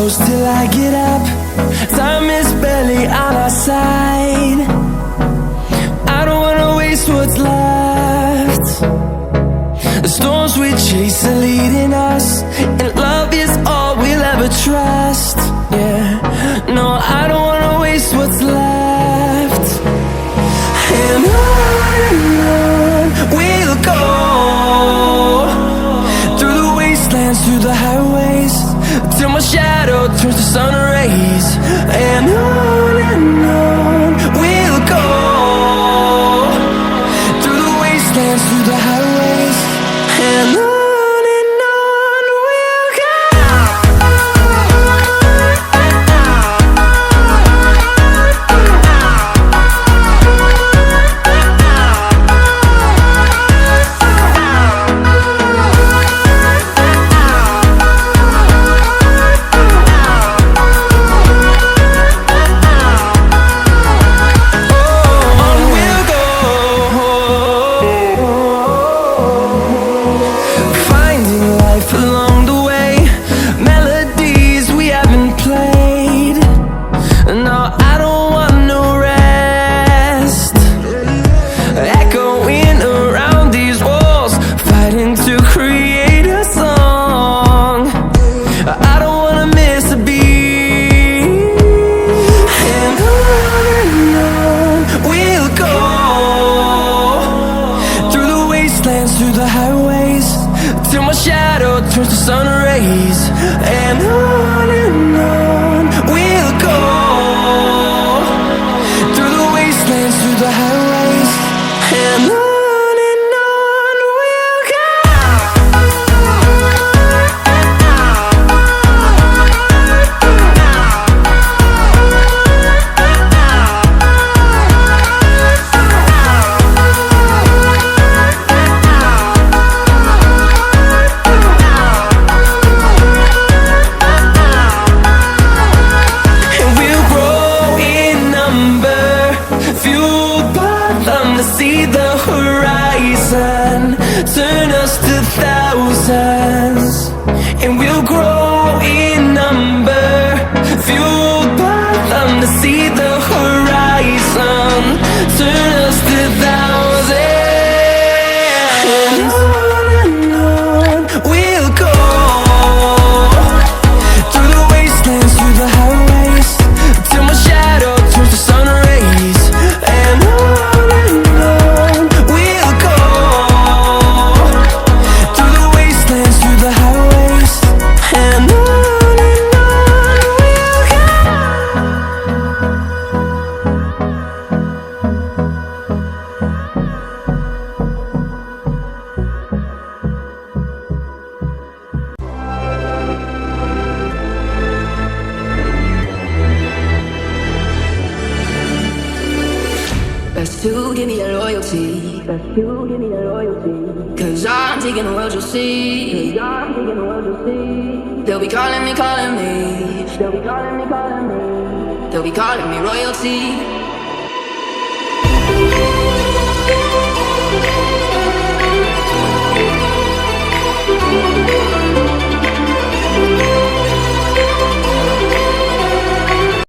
close till I get up. Time is barely on our side. I don't wanna waste what's left. The storms we chase are leading us, and love is all we'll ever trust. Yeah, no, I don't wanna waste what's left. And on we'll go, through the wastelands, through the highways, till my shadow turns to sun rays. And on we'll go, through the wastelands, through the highways, and on we'll go. Through the highways, till my shadow turns to sun rays. And on we'll go, through the wastelands, through the highways, and on we'll go. See the horizon, turn us to thousands, and we'll grow in number, fueled by them. To see the horizon, turn us to thousands, and on we'll go, through the wastelands, through the highways, till my shadow turns to sun rays. And best to give me that loyalty. Best to give me that loyalty. 'Cause I'm taking the world, you'll see. 'Cause I'm taking the world, you'll see. They'll be calling me, calling me. They'll be calling me, calling me. They'll be calling me royalty.